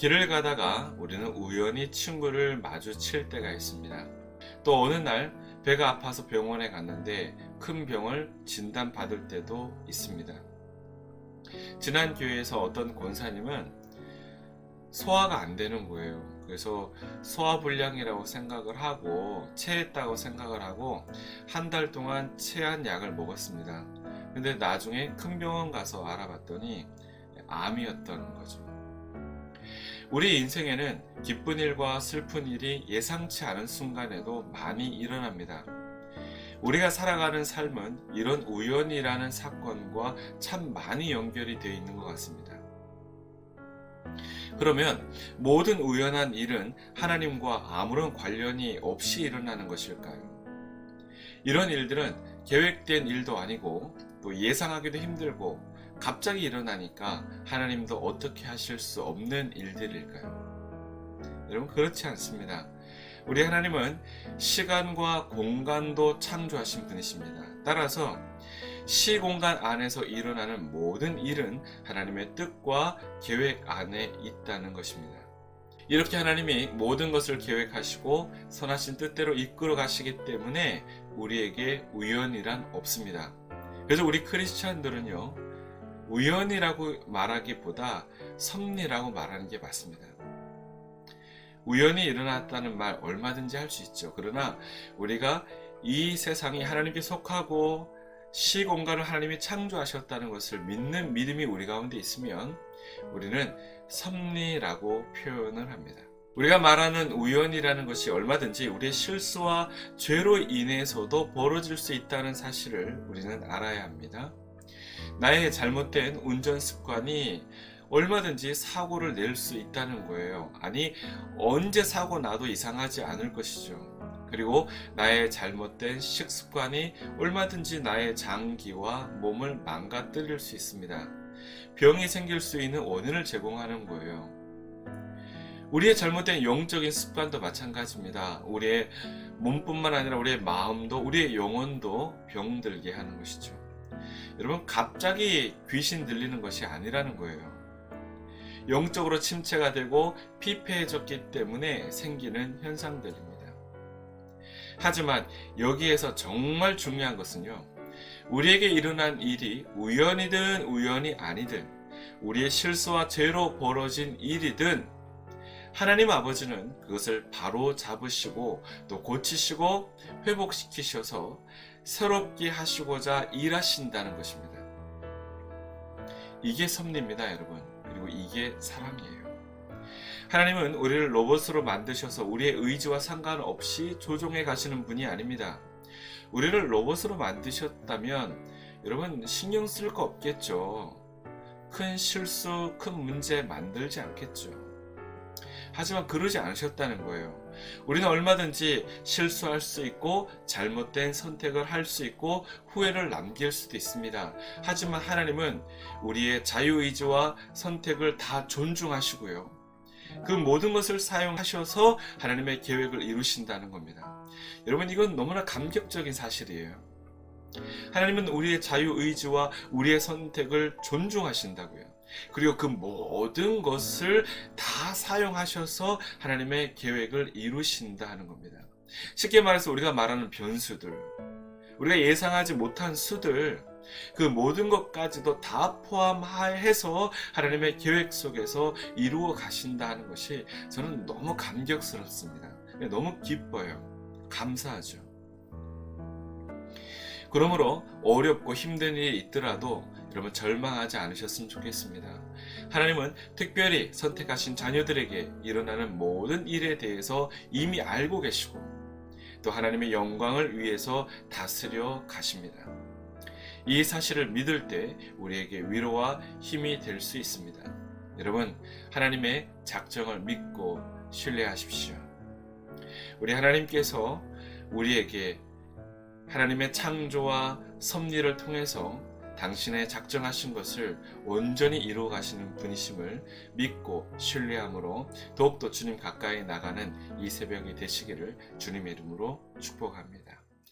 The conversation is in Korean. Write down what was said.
길을 가다가 우리는 우연히 친구를 마주칠 때가 있습니다. 또 어느 날 배가 아파서 병원에 갔는데 큰 병을 진단받을 때도 있습니다. 지난 교회에서 어떤 권사님은 소화가 안 되는 거예요. 그래서 소화불량이라고 생각을 하고 체했다고 생각을 하고 한 달 동안 체한 약을 먹었습니다. 근데 나중에 큰 병원 가서 알아봤더니 암이었던 거죠. 우리 인생에는 기쁜 일과 슬픈 일이 예상치 않은 순간에도 많이 일어납니다. 우리가 살아가는 삶은 이런 우연이라는 사건과 참 많이 연결이 되어 있는 것 같습니다. 그러면 모든 우연한 일은 하나님과 아무런 관련이 없이 일어나는 것일까요? 이런 일들은 계획된 일도 아니고 또 예상하기도 힘들고 갑자기 일어나니까 하나님도 어떻게 하실 수 없는 일들일까요? 여러분, 그렇지 않습니다. 우리 하나님은 시간과 공간도 창조하신 분이십니다. 따라서 시공간 안에서 일어나는 모든 일은 하나님의 뜻과 계획 안에 있다는 것입니다. 이렇게 하나님이 모든 것을 계획하시고 선하신 뜻대로 이끌어 가시기 때문에 우리에게 우연이란 없습니다. 그래서 우리 크리스찬들은요, 우연이라고 말하기보다 섭리라고 말하는 게 맞습니다. 우연히 일어났다는 말 얼마든지 할 수 있죠. 그러나 우리가 이 세상이 하나님께 속하고 시공간을 하나님이 창조하셨다는 것을 믿는 믿음이 우리 가운데 있으면 우리는 섭리라고 표현을 합니다. 우리가 말하는 우연이라는 것이 얼마든지 우리의 실수와 죄로 인해서도 벌어질 수 있다는 사실을 우리는 알아야 합니다. 나의 잘못된 운전 습관이 얼마든지 사고를 낼 수 있다는 거예요. 아니, 언제 사고 나도 이상하지 않을 것이죠. 그리고 나의 잘못된 식습관이 얼마든지 나의 장기와 몸을 망가뜨릴 수 있습니다. 병이 생길 수 있는 원인을 제공하는 거예요. 우리의 잘못된 영적인 습관도 마찬가지입니다. 우리의 몸뿐만 아니라 우리의 마음도 우리의 영혼도 병들게 하는 것이죠. 여러분, 갑자기 귀신 들리는 것이 아니라는 거예요. 영적으로 침체가 되고 피폐해졌기 때문에 생기는 현상들입니다. 하지만 여기에서 정말 중요한 것은요, 우리에게 일어난 일이 우연이든 우연이 아니든 우리의 실수와 죄로 벌어진 일이든 하나님 아버지는 그것을 바로 잡으시고 또 고치시고 회복시키셔서 새롭게 하시고자 일하신다는 것입니다. 이게 섭리입니다, 여러분. 그리고 이게 사랑이에요. 하나님은 우리를 로봇으로 만드셔서 우리의 의지와 상관없이 조종해 가시는 분이 아닙니다. 우리를 로봇으로 만드셨다면 여러분, 신경 쓸 거 없겠죠. 큰 실수, 큰 문제 만들지 않겠죠. 하지만 그러지 않으셨다는 거예요. 우리는 얼마든지 실수할 수 있고 잘못된 선택을 할 수 있고 후회를 남길 수도 있습니다. 하지만 하나님은 우리의 자유의지와 선택을 다 존중하시고요, 그 모든 것을 사용하셔서 하나님의 계획을 이루신다는 겁니다. 여러분, 이건 너무나 감격적인 사실이에요. 하나님은 우리의 자유의지와 우리의 선택을 존중하신다고요. 그리고 그 모든 것을 다 사용하셔서 하나님의 계획을 이루신다 하는 겁니다. 쉽게 말해서 우리가 말하는 변수들, 우리가 예상하지 못한 수들, 그 모든 것까지도 다 포함해서 하나님의 계획 속에서 이루어 가신다 하는 것이 저는 너무 감격스럽습니다. 너무 기뻐요. 감사하죠. 그러므로 어렵고 힘든 일이 있더라도 여러분, 절망하지 않으셨으면 좋겠습니다. 하나님은 특별히 선택하신 자녀들에게 일어나는 모든 일에 대해서 이미 알고 계시고 또 하나님의 영광을 위해서 다스려 가십니다. 이 사실을 믿을 때 우리에게 위로와 힘이 될 수 있습니다. 여러분, 하나님의 작정을 믿고 신뢰하십시오. 우리 하나님께서 우리에게 하나님의 창조와 섭리를 통해서 당신의 작정하신 것을 온전히 이루어 가시는 분이심을 믿고 신뢰함으로 더욱더 주님 가까이 나가는 이 새벽이 되시기를 주님의 이름으로 축복합니다.